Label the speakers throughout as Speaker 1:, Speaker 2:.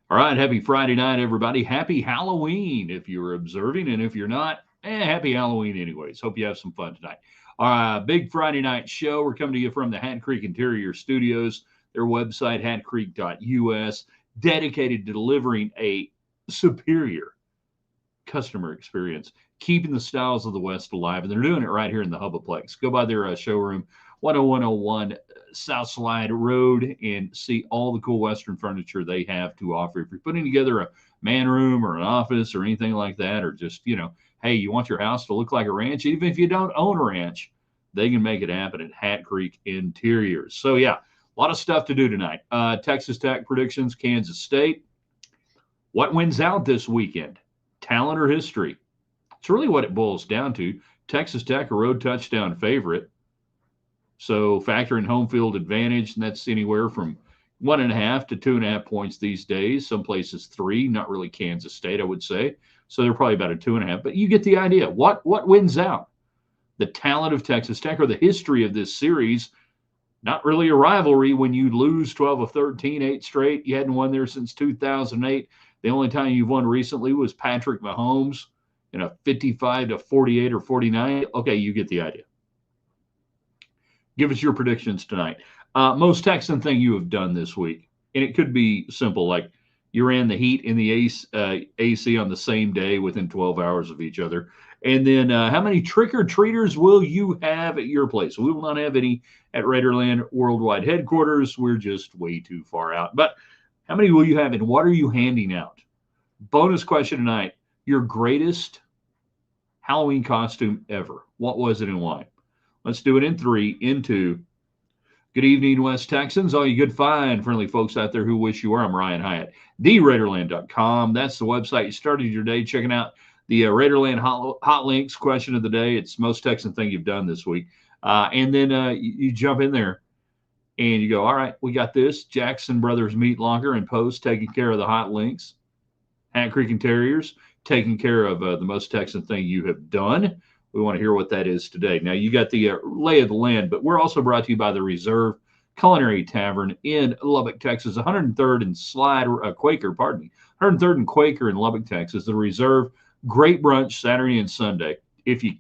Speaker 1: All right, happy Friday night, everybody. Happy Halloween if you're observing, and if you're not, happy Halloween anyways. Hope you have some fun tonight. Big Friday night show. We're coming to you from the Hat Creek Interior Studios. Their website, hatcreek.us, dedicated to delivering a superior customer experience, keeping the styles of the West alive. And they're doing it right here in the Hubaplex. Go by their showroom, 10101 South Slide Road, and see all the cool Western furniture they have to offer. If you're putting together a man room or an office or anything like that, or just, hey, you want your house to look like a ranch, even if you don't own a ranch, they can make it happen at Hat Creek Interiors. So, yeah, a lot of stuff to do tonight. Texas Tech predictions, Kansas State. What wins out this weekend? Talent or history? It's really what it boils down to. Texas Tech, a road touchdown favorite. So factor in home field advantage, and that's anywhere from 1.5 to 2.5 points these days. Some places 3, not really Kansas State, I would say. So they're probably about a 2.5. But you get the idea. What wins out? The talent of Texas Tech or the history of this series? Not really a rivalry when you lose 12 of 13, 8 straight. You hadn't won there since 2008. The only time you've won recently was Patrick Mahomes in a 55 to 48 or 49. Okay, you get the idea. Give us your predictions tonight. Most Texan thing you have done this week, and it could be simple, like you ran the Heat and the AC on the same day within 12 hours of each other. And then how many trick-or-treaters will you have at your place? We will not have any at Raiderland Worldwide Headquarters. We're just way too far out. But how many will you have, and what are you handing out? Bonus question tonight. Your greatest Halloween costume ever. What was it and why? Let's do it in 3, in 2. Good evening, West Texans. All you good, fine, friendly folks out there who wish you were. I'm Ryan Hyatt, theraiderland.com. That's the website. You started your day checking out the Raiderland hot links question of the day. It's most Texan thing you've done this week. And then you jump in there and you go, all right, we got this. Jackson Brothers Meat Locker and Post taking care of the hot links. Hat Creek Interiors taking care of the most Texan thing you have done. We want to hear what that is today. Now, you got the lay of the land, but we're also brought to you by the Reserve Culinary Tavern in Lubbock, Texas, 103rd and Quaker, 103rd and Quaker in Lubbock, Texas. The Reserve, great brunch Saturday and Sunday. If you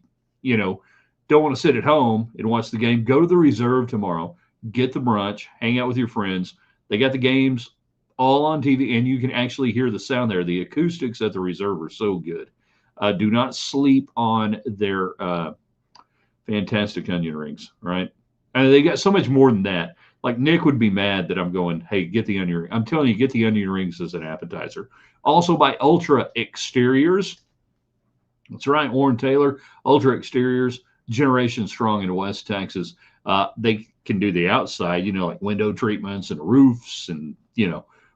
Speaker 1: don't want to sit at home and watch the game, go to the Reserve tomorrow, get the brunch, hang out with your friends. They got the games all on TV, and you can actually hear the sound there. The acoustics at the Reserve are so good. Do not sleep on their fantastic onion rings, right? And they got so much more than that. Like Nick would be mad that I'm going, hey, get the onion ring. I'm telling you, get the onion rings as an appetizer. Also by Ultra Exteriors. That's right, Warren Taylor, Ultra Exteriors, generation strong in West Texas. They can do the outside, like window treatments and roofs and,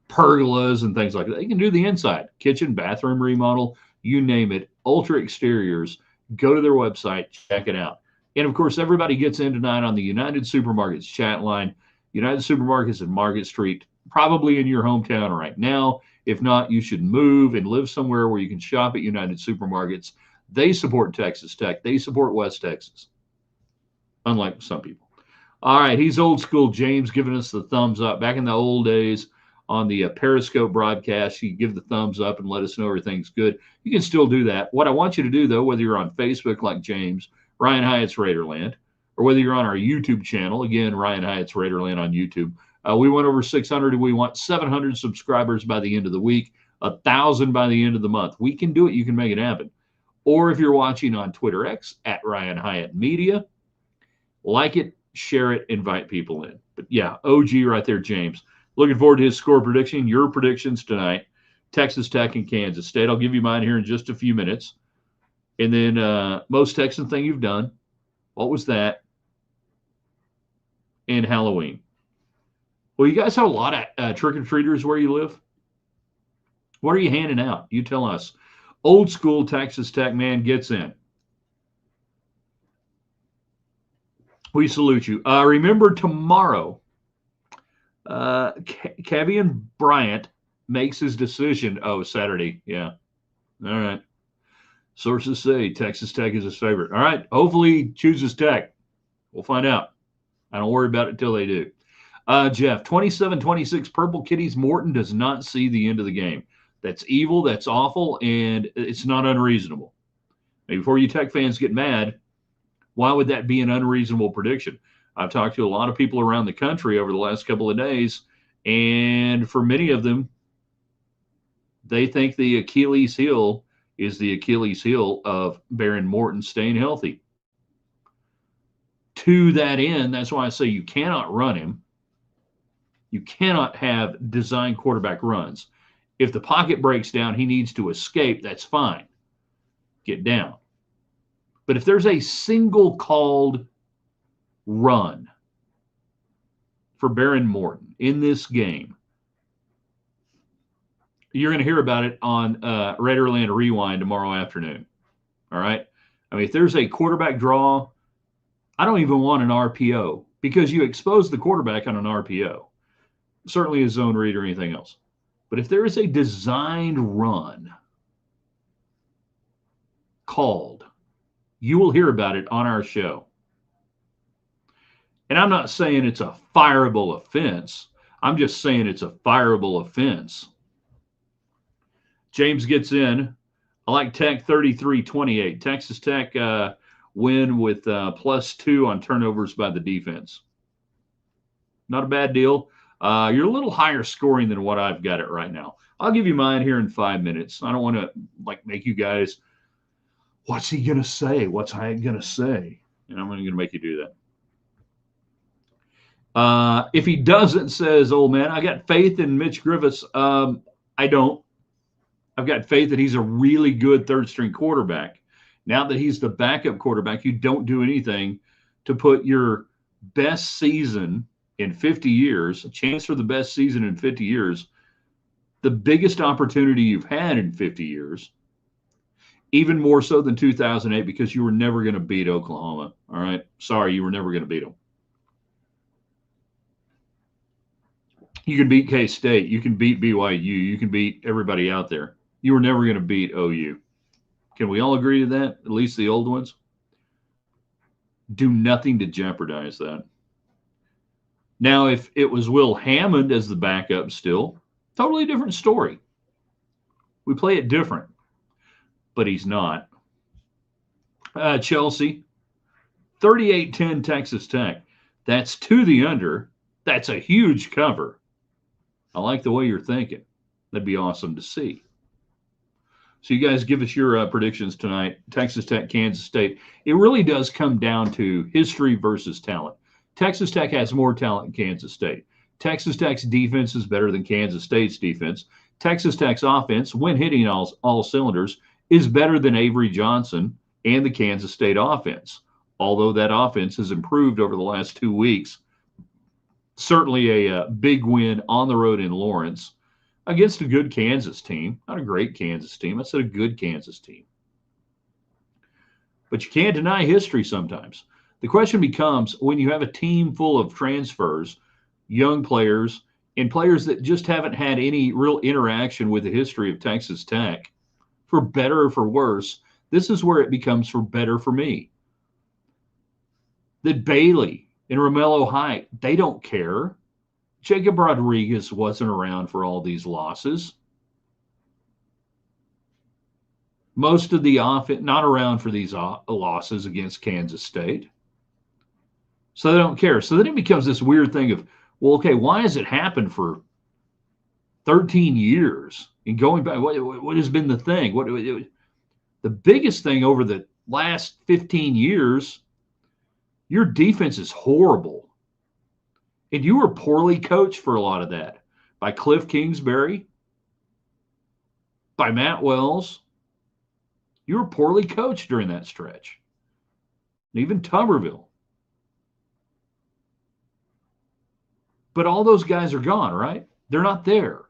Speaker 1: pergolas and things like that. They can do the inside, kitchen, bathroom remodel, you name it. Ultra Exteriors. Go to their website, check it out. And of course, everybody gets in tonight on the United Supermarkets chat line. United Supermarkets in Market Street, probably in your hometown right now. If not, you should move and live somewhere where you can shop at United Supermarkets. They support Texas Tech. They support West Texas, unlike some people. All right, he's old school. James giving us the thumbs up. Back in the old days on the Periscope broadcast, you give the thumbs up and let us know everything's good. You can still do that. What I want you to do, though, whether you're on Facebook like James, Ryan Hyatt's Raiderland, or whether you're on our YouTube channel, again, Ryan Hyatt's Raiderland on YouTube, we went over 600 and we want 700 subscribers by the end of the week, 1,000 by the end of the month. We can do it. You can make it happen. Or if you're watching on Twitter X, at Ryan Hyatt Media, like it, share it, invite people in. But yeah, OG right there, James. Looking forward to his score prediction, your predictions tonight, Texas Tech and Kansas State. I'll give you mine here in just a few minutes. And then most Texan thing you've done. What was that? And Halloween. Well, you guys have a lot of trick-or-treaters where you live. What are you handing out? You tell us. Old school Texas Tech man gets in. We salute you. Remember tomorrow, Kevian Bryant makes his decision. Oh, Saturday. Yeah. All right. Sources say Texas Tech is his favorite. All right. Hopefully he chooses Tech. We'll find out. I don't worry about it until they do. Jeff, 27-26 Purple Kitties. Morton does not see the end of the game. That's evil. That's awful. And it's not unreasonable. Maybe before you Tech fans get mad, why would that be an unreasonable prediction? I've talked to a lot of people around the country over the last couple of days, and for many of them, they think the Achilles heel is the Achilles heel of Behren Morton staying healthy. To that end, that's why I say you cannot run him. You cannot have design quarterback runs. If the pocket breaks down, he needs to escape. That's fine. Get down. But if there's a single called run for Behren Morton in this game, you're going to hear about it on Raiderland Rewind tomorrow afternoon. All right? I mean, if there's a quarterback draw, I don't even want an RPO because you expose the quarterback on an RPO. Certainly a zone read or anything else. But if there is a designed run called, you will hear about it on our show. And I'm not saying it's a fireable offense. I'm just saying it's a fireable offense. James gets in. I like Tech 33-28. Texas Tech win with +2 on turnovers by the defense. Not a bad deal. You're a little higher scoring than what I've got it right now. I'll give you mine here in 5 minutes. I don't want to make you guys, what's he going to say? What's I going to say? And I'm going to make you do that. If he doesn't, says old man, I got faith in Mitch Griffiths. I don't. I've got faith that he's a really good third-string quarterback. Now that he's the backup quarterback, you don't do anything to put your best season in 50 years, a chance for the best season in 50 years, the biggest opportunity you've had in 50 years, even more so than 2008 because you were never going to beat Oklahoma. All right? Sorry, you were never going to beat them. You can beat K-State. You can beat BYU. You can beat everybody out there. You were never going to beat OU. Can we all agree to that? At least the old ones? Do nothing to jeopardize that. Now, if it was Will Hammond as the backup still, totally different story. We play it different, but he's not. Chelsea, 38-10 Texas Tech. That's to the under. That's a huge cover. I like the way you're thinking. That'd be awesome to see. So you guys give us your predictions tonight. Texas Tech, Kansas State. It really does come down to history versus talent. Texas Tech has more talent than Kansas State. Texas Tech's defense is better than Kansas State's defense. Texas Tech's offense, when hitting all cylinders, is better than Avery Johnson and the Kansas State offense. Although that offense has improved over the last 2 weeks. Certainly a big win on the road in Lawrence against a good Kansas team. Not a great Kansas team. I said a good Kansas team. But you can't deny history sometimes. The question becomes, when you have a team full of transfers, young players, and players that just haven't had any real interaction with the history of Texas Tech, for better or for worse, this is where it becomes for better for me. That Bailey and Romello Height, they don't care. Jacob Rodriguez wasn't around for all these losses. Most of the offense not around for these losses against Kansas State. So they don't care. So then it becomes this weird thing of, well, okay, why has it happened for 13 years? And going back, what has been the thing? The biggest thing over the last 15 years, your defense is horrible. And you were poorly coached for a lot of that. By Cliff Kingsbury, by Matt Wells. You were poorly coached during that stretch. And even Tuberville. But all those guys are gone, right? They're not there.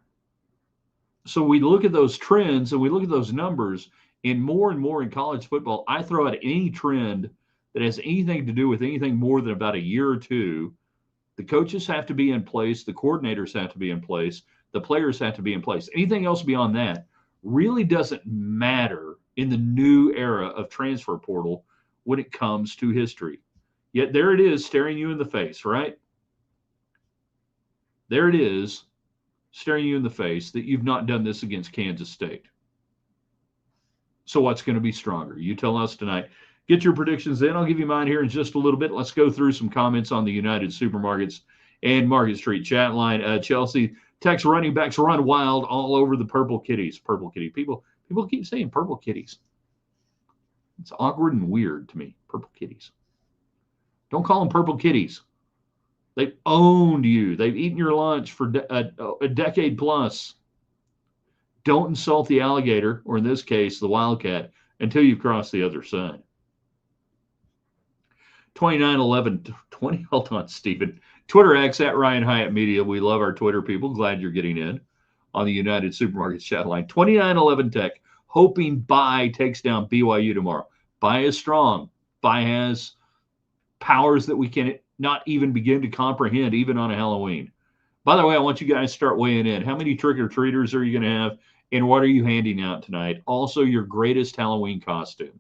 Speaker 1: So we look at those trends and we look at those numbers, and more in college football, I throw out any trend that has anything to do with anything more than about a year or two. The coaches have to be in place. The coordinators have to be in place. The players have to be in place. Anything else beyond that really doesn't matter in the new era of transfer portal when it comes to history. Yet there it is staring you in the face, right? There it is, staring you in the face that you've not done this against Kansas State. So what's going to be stronger? You tell us tonight. Get your predictions in. I'll give you mine here in just a little bit. Let's go through some comments on the United Supermarkets and Market Street chat line. Chelsea, Tex running backs run wild all over the Purple Kitties. Purple Kitty. People keep saying Purple Kitties. It's awkward and weird to me. Purple Kitties. Don't call them Purple Kitties. They've owned you. They've eaten your lunch for a decade plus. Don't insult the alligator, or in this case, the wildcat, until you've crossed the other side. 291120. Hold on, Stephen. Twitter X at Ryan Hyatt Media. We love our Twitter people. Glad you're getting in on the United Supermarkets chat line. 2911 Tech, hoping Bye takes down BYU tomorrow. Bye is strong. Bye has powers that we can not even begin to comprehend, even on a Halloween. By the way, I want you guys to start weighing in. How many trick-or-treaters are you going to have, and what are you handing out tonight? Also, your greatest Halloween costume.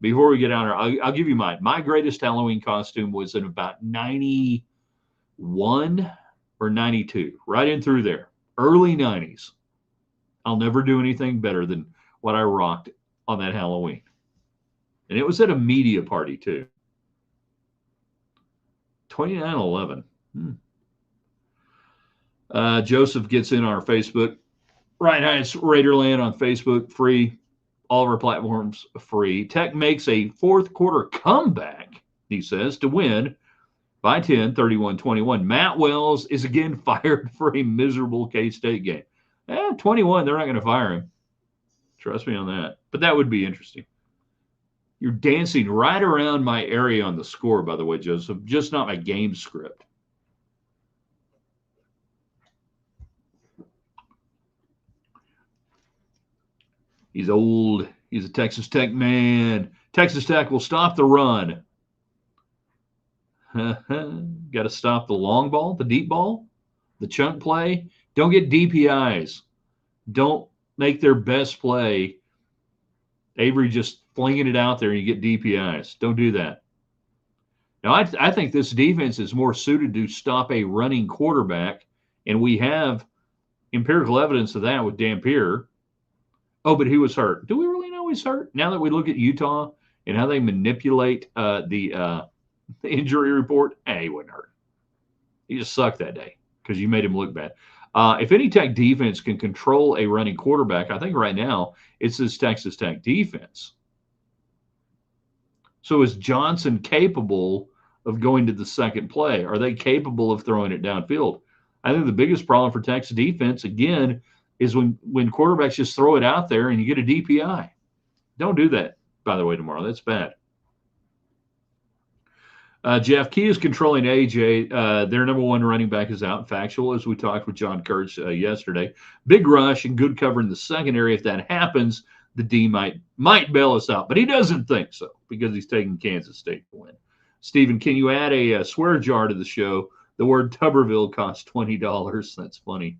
Speaker 1: Before we get out here, I'll give you mine. My greatest Halloween costume was in about 91 or 92, right in through there. Early 90s. I'll never do anything better than what I rocked on that Halloween. And it was at a media party, too. 2911. Joseph gets in our Facebook. Ryan Hyatt's Raiderland on Facebook, free. All of our platforms free. Tech makes a fourth quarter comeback, he says, to win by 10, 31-21. Matt Wells is again fired for a miserable K-State game. 21, they're not going to fire him. Trust me on that. But that would be interesting. You're dancing right around my area on the score, by the way, Joseph, just not my game script. He's old. He's a Texas Tech man. Texas Tech will stop the run. Got to stop the long ball, the deep ball, the chunk play. Don't get DPIs. Don't make their best play Avery just flinging it out there and you get DPIs. Don't do that. Now, I think this defense is more suited to stop a running quarterback, and we have empirical evidence of that with Dampier. Oh, but he was hurt. Do we really know he's hurt? Now that we look at Utah and how they manipulate the injury report, he wasn't hurt. He just sucked that day because you made him look bad. If any Tech defense can control a running quarterback, I think right now it's this Texas Tech defense. So is Johnson capable of going to the second play? Are they capable of throwing it downfield? I think the biggest problem for Texas defense, again, is when quarterbacks just throw it out there and you get a DPI. Don't do that, by the way, tomorrow. That's bad. Jeff, Key is controlling AJ. Their number one running back is out. Factual, as we talked with John Kurtz yesterday. Big rush and good cover in the secondary. If that happens, the D might bail us out. But he doesn't think so because he's taking Kansas State to win. Stephen, can you add a swear jar to the show? The word Tuberville costs $20. That's funny.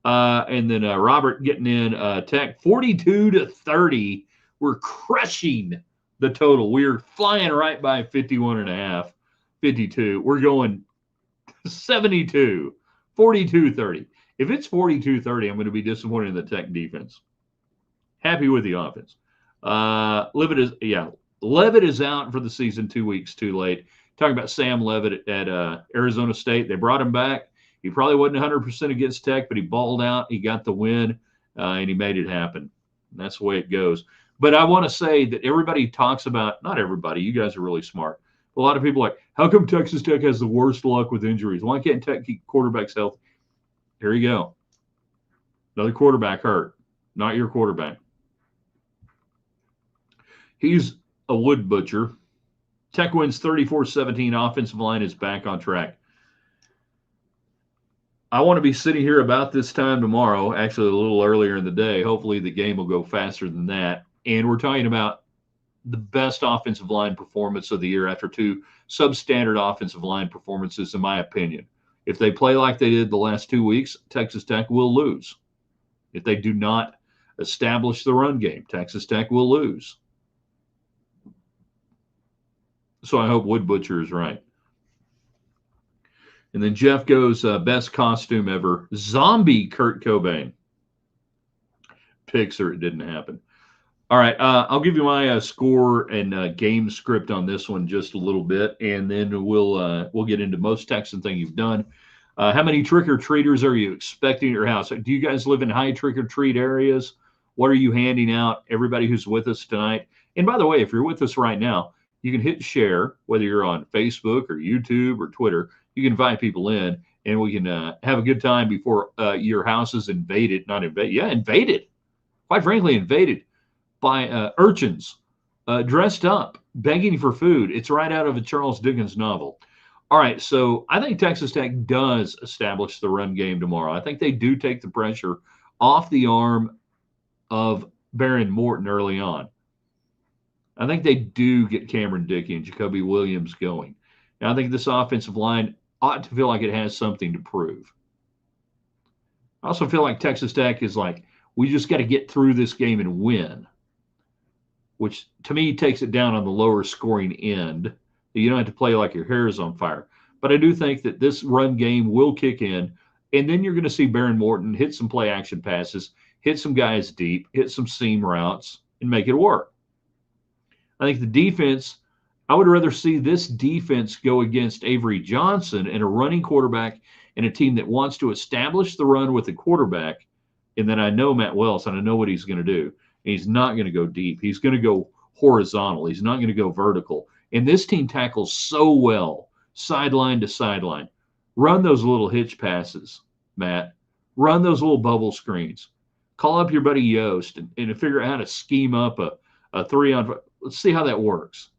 Speaker 1: And then Robert getting in Tech 42-30. We're crushing the total. We're flying right by 51.5, 52. We're going 72, 42-30. If it's 42-30, I'm going to be disappointed in the Tech defense. Happy with the offense. Levitt is out for the season 2 weeks too late. Talking about Sam Levitt at Arizona State. They brought him back. He probably wasn't 100% against Tech, but he balled out. He got the win, and he made it happen. And that's the way it goes. But I want to say that everybody talks about, not everybody, you guys are really smart. A lot of people are like, how come Texas Tech has the worst luck with injuries? Why can't Tech keep quarterbacks healthy? Here you go. Another quarterback hurt. Not your quarterback. He's a wood butcher. Tech wins 34-17. Offensive line is back on track. I want to be sitting here about this time tomorrow, actually a little earlier in the day. Hopefully the game will go faster than that. And we're talking about the best offensive line performance of the year after two substandard offensive line performances, in my opinion. If they play like they did the last 2 weeks, Texas Tech will lose. If they do not establish the run game, Texas Tech will lose. So I hope Wood Butcher is right. And then Jeff goes, best costume ever, zombie Kurt Cobain. Pixar, it didn't happen. All right, I'll give you my score and game script on this one just a little bit, and then we'll get into most Texan thing you've done. How many trick or treaters are you expecting at your house? Do you guys live in high trick or treat areas? What are you handing out? Everybody who's with us tonight. And by the way, if you're with us right now, you can hit share, whether you're on Facebook or YouTube or Twitter. You can invite people in, and we can have a good time before your house is invaded. Not invaded, yeah, invaded. Quite frankly, invaded by urchins dressed up, begging for food. It's right out of a Charles Dickens novel. All right, so I think Texas Tech does establish the run game tomorrow. I think they do take the pressure off the arm of Behren Morton early on. I think they do get Cameron Dickey and Jacoby Williams going. Now, I think this offensive line ought to feel like it has something to prove. I also feel like Texas Tech is like, we just got to get through this game and win, which to me takes it down on the lower scoring end. You don't have to play like your hair is on fire. But I do think that this run game will kick in, and then you're going to see Behren Morton hit some play action passes, hit some guys deep, hit some seam routes, and make it work. I think the defense, I would rather see this defense go against Avery Johnson and a running quarterback and a team that wants to establish the run with the quarterback. And then I know Matt Wells, and I know what he's going to do. He's not going to go deep. He's going to go horizontal. He's not going to go vertical. And this team tackles so well, sideline to sideline. Run those little hitch passes, Matt. Run those little bubble screens. Call up your buddy Yost and figure out how to scheme up a 3-on-5. Let's see how that works.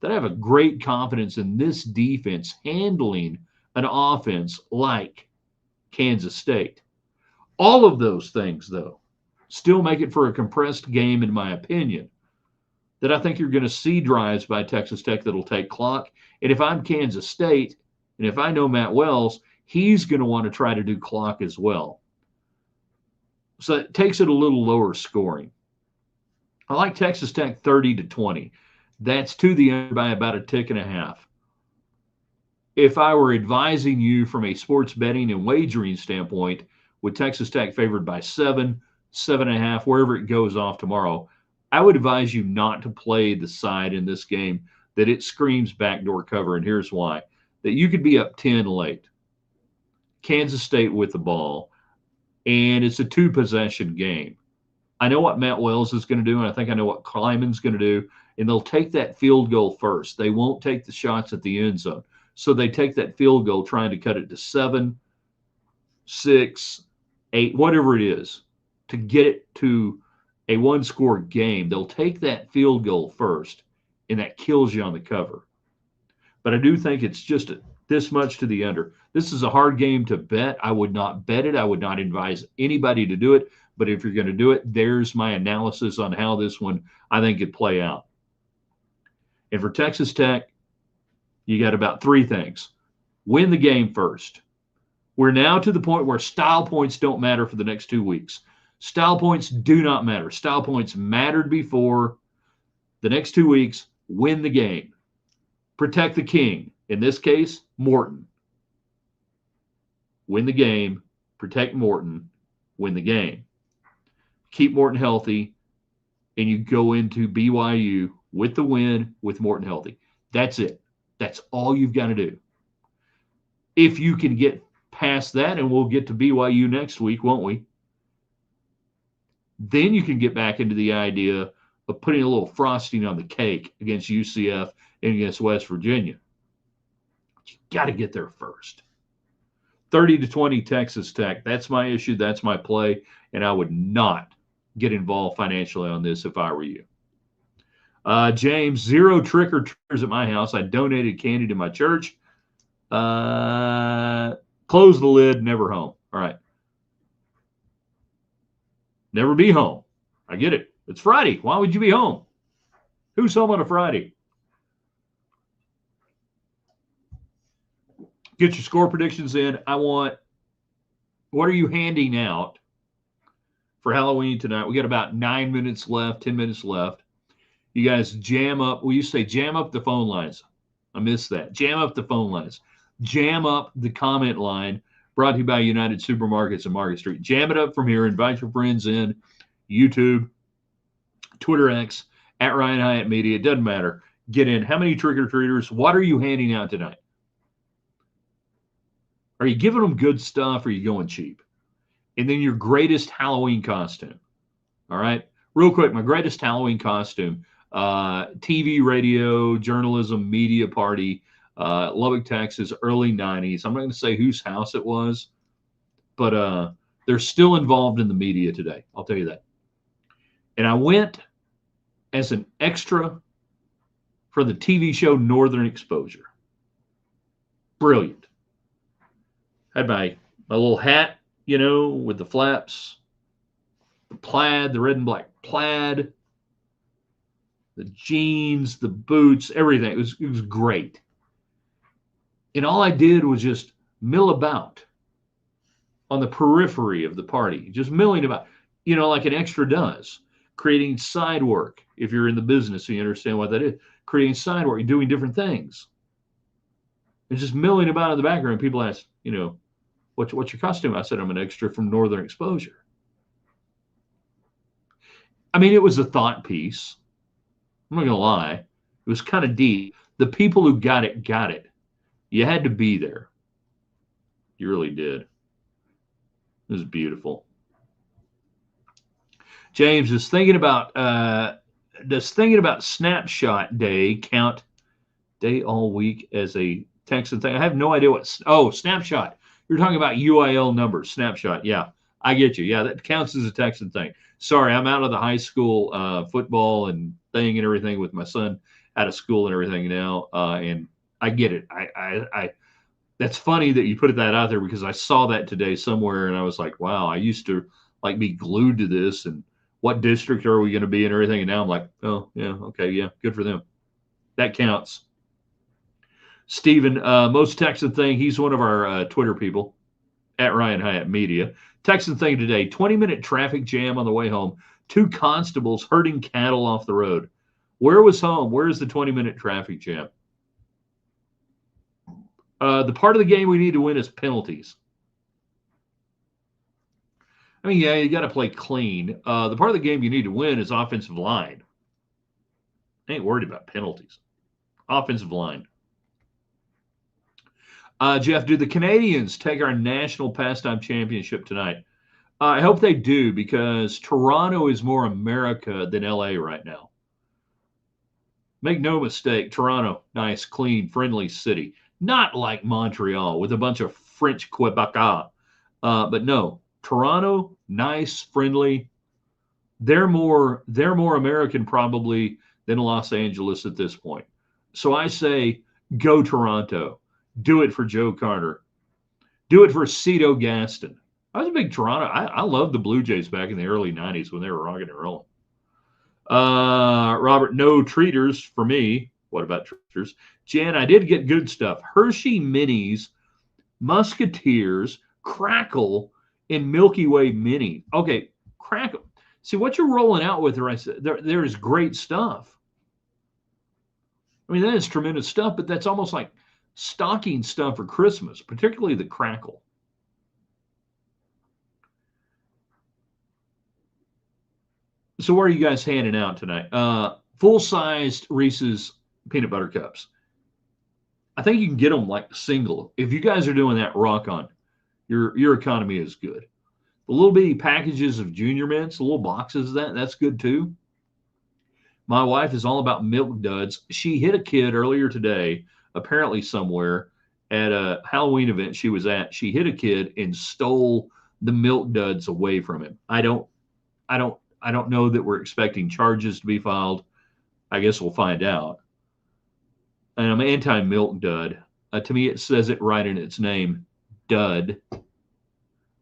Speaker 1: That I have a great confidence in this defense handling an offense like Kansas State. All of those things, though, still make it for a compressed game, in my opinion, that I think you're going to see drives by Texas Tech that'll take clock. And if I'm Kansas State, and if I know Matt Wells, he's going to want to try to do clock as well. So it takes it a little lower scoring. I like Texas Tech 30-20. That's to the under by about a tick and a half. If I were advising you from a sports betting and wagering standpoint, with Texas Tech favored by 7, 7.5, wherever it goes off tomorrow, I would advise you not to play the side in this game that it screams backdoor cover, and here's why. That you could be up 10 late. Kansas State with the ball, and it's a 2-possession game. I know what Matt Wells is going to do, and I think I know what Kleiman's going to do, and they'll take that field goal first. They won't take the shots at the end zone. So they take that field goal trying to cut it to 7, 6, 8, whatever it is, to get it to a 1-score game. They'll take that field goal first, and that kills you on the cover. But I do think it's just this much to the under. This is a hard game to bet. I would not bet it. I would not advise anybody to do it. But if you're going to do it, there's my analysis on how this one, I think, could play out. And for Texas Tech, you got about 3 things. Win the game first. We're now to the point where style points don't matter for the next 2 weeks. Style points do not matter. Style points mattered before. The next 2 weeks, win the game. Protect the king. In this case, Morton. Win the game. Protect Morton. Win the game. Keep Morton healthy, and you go into BYU with the win with Morton healthy. That's it. That's all you've got to do. If you can get past that, and we'll get to BYU next week, won't we? Then you can get back into the idea of putting a little frosting on the cake against UCF and against West Virginia. But you got to get there first. 30-20 Texas Tech. That's my issue. That's my play, and I would not get involved financially on this if I were you. James, 0 trick-or-treaters at my house. I donated candy to my church. Close the lid, never home. All right. Never be home. I get it. It's Friday. Why would you be home? Who's home on a Friday? Get your score predictions in. What are you handing out for Halloween tonight? We got about 9 minutes left, 10 minutes left. You guys jam up. Will you say jam up the phone lines? I missed that. Jam up the phone lines. Jam up the comment line. Brought to you by United Supermarkets and Market Street. Jam it up from here. Invite your friends in. YouTube, Twitter X, at Ryan Hyatt Media. It doesn't matter. Get in. How many trick-or-treaters? What are you handing out tonight? Are you giving them good stuff or are you going cheap? And then your greatest Halloween costume. All right. Real quick, my greatest Halloween costume. TV, radio, journalism, media party, Lubbock, Texas, early 90s. I'm not going to say whose house it was, but they're still involved in the media today. I'll tell you that. And I went as an extra for the TV show Northern Exposure. Brilliant. Had my little hat, with the flaps, the plaid, the red and black plaid, the jeans, the boots, everything. It was great. And all I did was just mill about on the periphery of the party, just milling about, like an extra does, creating side work. If you're in the business, you understand what that is. Creating side work, doing different things. And just milling about in the background. People ask, what's your costume? I said, I'm an extra from Northern Exposure. I mean, it was a thought piece. I'm not going to lie. It was kind of deep. The people who got it, got it. You had to be there. You really did. It was beautiful. James is thinking about, does thinking about Snapshot Day count day all week as a Texan thing? I have no idea Snapshot. You're talking about UIL numbers, Snapshot. Yeah, I get you. Yeah, that counts as a Texan thing. Sorry, I'm out of the high school football and thing and everything with my son out of school and everything now, and I get it. I that's funny that you put that out there because I saw that today somewhere and I was like, wow, I used to be glued to this and what district are we going to be and everything, and now I'm like, oh yeah, okay, yeah, good for them. That counts. Stephen, most Texan thing. He's one of our Twitter people at Ryan Hyatt Media. Texan thing today, 20-minute traffic jam on the way home. 2 constables herding cattle off the road. Where was home? Where's the 20-minute traffic jam? The part of the game we need to win is penalties. I mean, yeah, you got to play clean. The part of the game you need to win is offensive line. I ain't worried about penalties. Offensive line. Jeff, do the Canadians take our national pastime championship tonight? I hope they do because Toronto is more America than LA right now. Make no mistake, Toronto, nice, clean, friendly city. Not like Montreal with a bunch of French Quebecers. But no, Toronto, nice, friendly. They're more American probably than Los Angeles at this point. So I say, go Toronto. Do it for Joe Carter. Do it for Cito Gaston. I was a big Toronto. I loved the Blue Jays back in the early 90s when they were rocking and rolling. Robert, no treaters for me. What about treaters? Jan, I did get good stuff. Hershey Minis, Musketeers, Crackle, and Milky Way Mini. Okay, Crackle. See, what you're rolling out with there is great stuff. I mean, that is tremendous stuff, but that's almost like stocking stuff for Christmas, particularly the Crackle. So what are you guys handing out tonight? Full-sized Reese's peanut butter cups. I think you can get them like single. If you guys are doing that, rock on. Your economy is good. The little bitty packages of Junior Mints, the little boxes of that's good too. My wife is all about Milk Duds. She hit a kid earlier today, apparently somewhere at a Halloween event she was at. She hit a kid and stole the Milk Duds away from him. I don't know that we're expecting charges to be filed. I guess we'll find out. And I'm anti-Milk Dud. To me, it says it right in its name, Dud.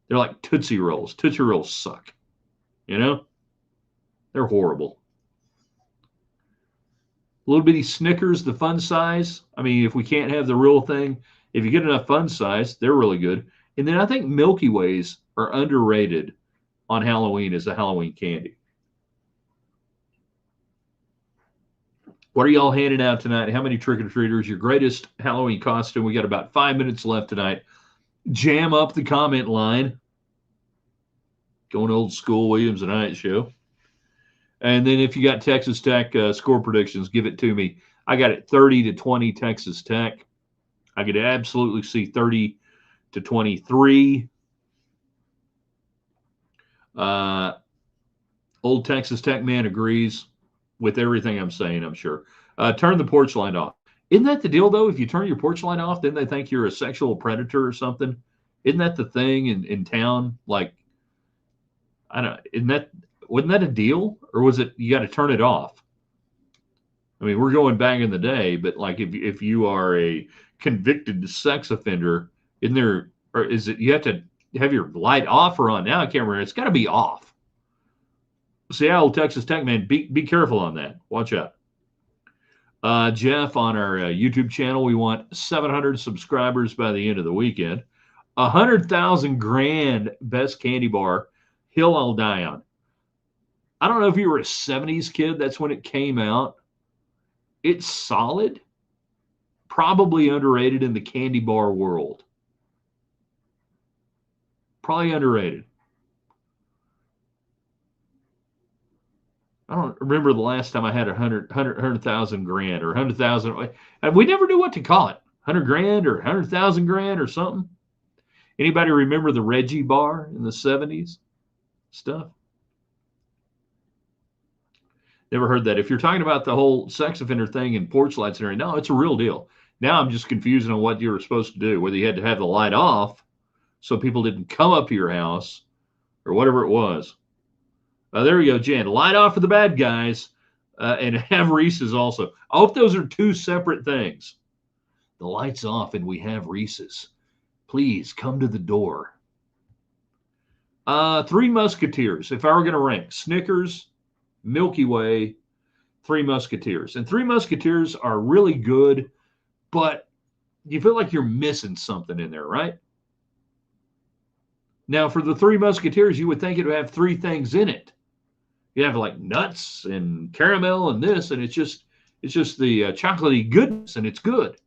Speaker 1: They're like Tootsie Rolls. Tootsie Rolls suck. They're horrible. Little bitty Snickers, the fun size. I mean, if we can't have the real thing, if you get enough fun size, they're really good. And then I think Milky Ways are underrated on Halloween as a Halloween candy. What are y'all handing out tonight? How many trick-or-treaters? Your greatest Halloween costume? We got about 5 minutes left tonight. Jam up the comment line. Going old school Williams and Hyatt show. And then if you got Texas Tech score predictions, give it to me. I got it 30-20 Texas Tech. I could absolutely see 30-23. Old Texas Tech man agrees with everything I'm saying, I'm sure. Turn the porch light off. Isn't that the deal, though? If you turn your porch light off, then they think you're a sexual predator or something. Isn't that the thing in town? Like, I don't know. Wasn't that a deal? Or was it you got to turn it off? I mean, we're going back in the day, but like if you are a convicted sex offender, isn't there, or is it you have to have your light off or on? Now I can't remember. It's got to be off. Seattle, Texas Tech, man, be careful on that. Watch out. Jeff, on our YouTube channel, we want 700 subscribers by the end of the weekend. 100,000 grand best candy bar, hill I'll die on. I don't know if you were a 70s kid. That's when it came out. It's solid. Probably underrated in the candy bar world. Probably underrated. I don't remember the last time I had 100,000 grand or 100,000. We never knew what to call it. 100 grand or 100,000 grand or something. Anybody remember the Reggie bar in the 70s stuff? Never heard that. If you're talking about the whole sex offender thing and porch lights and everything, no, it's a real deal. Now I'm just confused on what you were supposed to do, whether you had to have the light off so people didn't come up to your house or whatever it was. There we go, Jan. Light off for the bad guys and have Reese's also. I hope those are two separate things. The light's off and we have Reese's. Please come to the door. Three Musketeers. If I were going to rank Snickers, Milky Way, Three Musketeers. And Three Musketeers are really good, but you feel like you're missing something in there, right? Now, for the Three Musketeers, you would think it would have three things in it. You have like nuts and caramel and this, and it's just the chocolatey goodness, and it's good.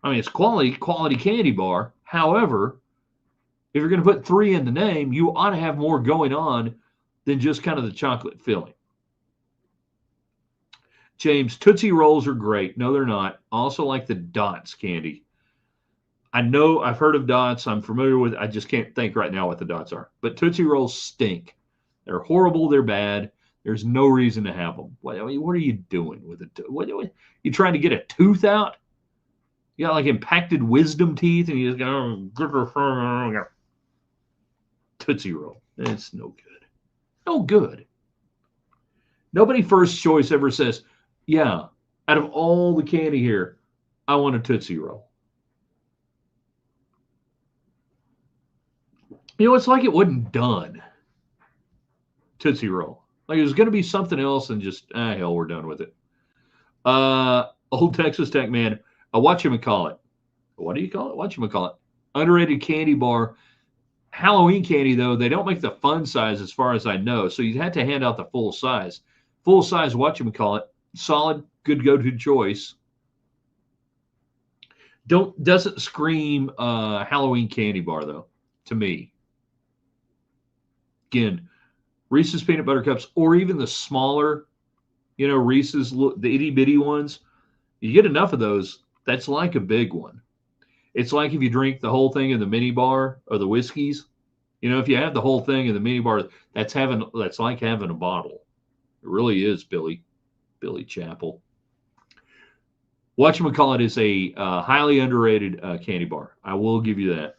Speaker 1: I mean, it's quality candy bar. However, if you're going to put three in the name, you ought to have more going on than just kind of the chocolate filling. James, Tootsie Rolls are great. No, they're not. I also like the Dots candy. I know I've heard of Dots. I'm familiar with. I just can't think right now what the Dots are. But Tootsie Rolls stink. They're horrible. They're bad. There's no reason to have them. What are you doing with it? What you trying to get a tooth out? You got like impacted wisdom teeth, and you just go Tootsie Roll. It's no good. No good. Nobody first choice ever says, yeah, out of all the candy here, I want a Tootsie Roll. You know, it's like it wasn't done. Tootsie Roll. Like it was going to be something else and just, hell, we're done with it. Old Texas Tech man, whatchamacallit. What do you call it? Whatchamacallit. Underrated candy bar. Halloween candy, though, they don't make the fun size as far as I know. So you had to hand out the full size. Full size whatchamacallit. Solid, good go-to choice. Doesn't scream Halloween candy bar, though, to me. Again, Reese's Peanut Butter Cups, or even the smaller, Reese's, the itty-bitty ones. You get enough of those, that's like a big one. It's like if you drink the whole thing in the mini bar or the whiskeys. If you have the whole thing in the mini bar, that's like having a bottle. It really is, Billy Chapel. Whatchamacallit is a highly underrated candy bar. I will give you that,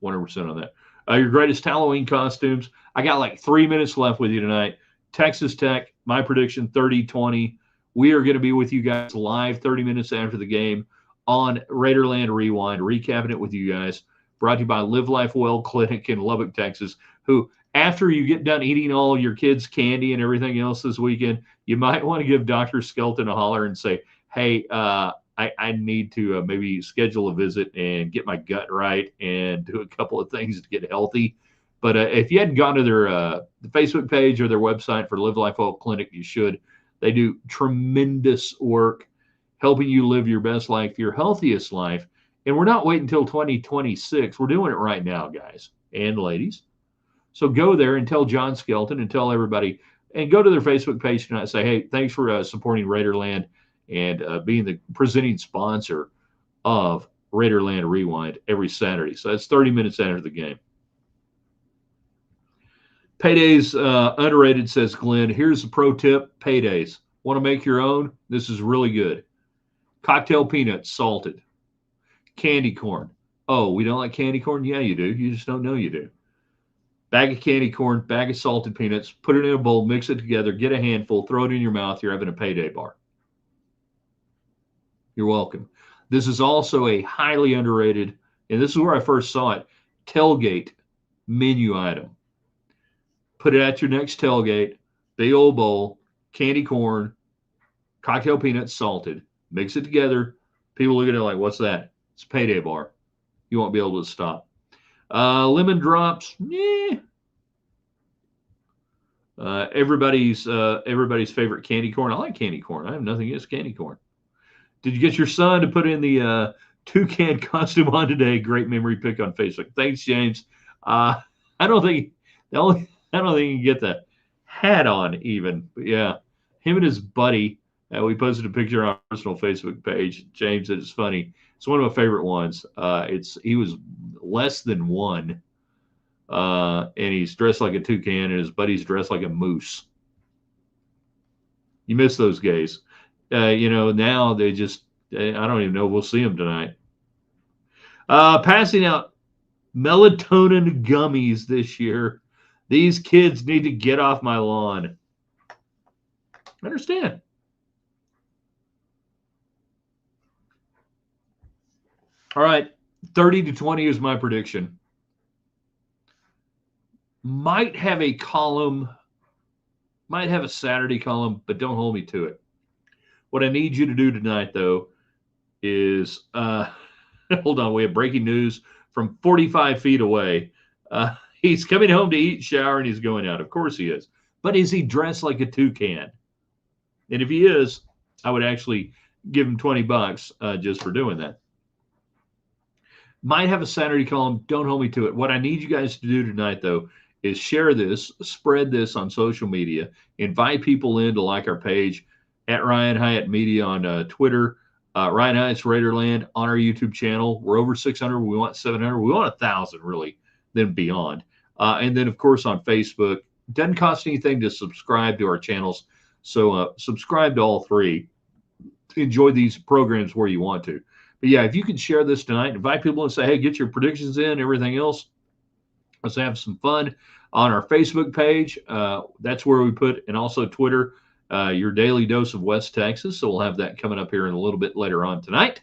Speaker 1: 100% on that. Your greatest Halloween costumes. I got like 3 minutes left with you tonight. Texas Tech, my prediction, 30-20. We are going to be with you guys live 30 minutes after the game on Raiderland Rewind, recapping it with you guys. Brought to you by Live Life Well Clinic in Lubbock, Texas, who, after you get done eating all your kids' candy and everything else this weekend, you might want to give Dr. Skelton a holler and say, hey, I need to maybe schedule a visit and get my gut right and do a couple of things to get healthy. But if you hadn't gone to their the Facebook page or their website for Live Life Well Clinic, you should. They do tremendous work helping you live your best life, your healthiest life. And we're not waiting until 2026. We're doing it right now, guys and ladies. So go there and tell John Skelton and tell everybody, and go to their Facebook page tonight and say, hey, thanks for supporting Raiderland and being the presenting sponsor of Raiderland Rewind every Saturday. So that's 30 minutes after the game. Paydays underrated, says Glenn. Here's a pro tip: paydays. Want to make your own? This is really good. Cocktail peanuts, salted. Candy corn. Oh, we don't like candy corn? Yeah, you do. You just don't know you do. Bag of candy corn, bag of salted peanuts, put it in a bowl, mix it together, get a handful, throw it in your mouth. You're having a payday bar. You're welcome. This is also a highly underrated, and this is where I first saw it, tailgate menu item. Put it at your next tailgate, big old bowl, candy corn, cocktail peanuts, salted. Mix it together. People look at it like, what's that? It's a payday bar. You won't be able to stop. Lemon drops, everybody's favorite candy corn. I like candy corn. I have nothing against candy corn. Did you get your son to put in the toucan costume on today? Great memory pick on Facebook. Thanks, James. I don't think he can get the hat on even. But yeah, him and his buddy. We posted a picture on our personal Facebook page. James said it's funny. It's one of my favorite ones. He was less than one, and he's dressed like a toucan, and his buddy's dressed like a moose. You miss those guys. Now they just, I don't even know. We'll see them tonight. Passing out melatonin gummies this year. These kids need to get off my lawn. I understand. All right, 30 to 20 is my prediction. Might have a column, might have a Saturday column, but don't hold me to it. What I need you to do tonight, though, is hold on. We have breaking news from 45 feet away. He's coming home to eat, shower, and he's going out. Of course he is. But is he dressed like a toucan? And if he is, I would actually give him $20 just for doing that. Might have a Saturday column. Don't hold me to it. What I need you guys to do tonight, though, is share this, spread this on social media, invite people in to like our page at Ryan Hyatt Media on Twitter, Ryan Hyatt's Raiderland on our YouTube channel. We're over 600. We want 700. We want 1,000, really, then beyond. And then, of course, on Facebook. Doesn't cost anything to subscribe to our channels. So subscribe to all three. Enjoy these programs where you want to. But yeah, if you can share this tonight, invite people and say, hey, get your predictions in, everything else. Let's have some fun on our Facebook page. That's where we put, and also Twitter, your daily dose of West Texas. So we'll have that coming up here in a little bit later on tonight.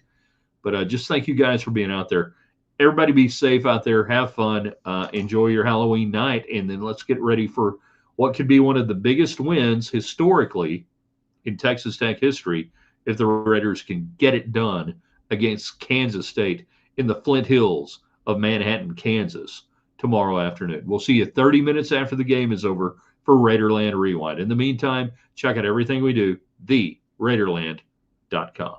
Speaker 1: But just thank you guys for being out there. Everybody be safe out there. Have fun. Enjoy your Halloween night. And then let's get ready for what could be one of the biggest wins historically in Texas Tech history if the Raiders can get it done against Kansas State in the Flint Hills of Manhattan, Kansas tomorrow afternoon. We'll see you 30 minutes after the game is over for Raiderland Rewind. In the meantime, check out everything we do, theraiderland.com.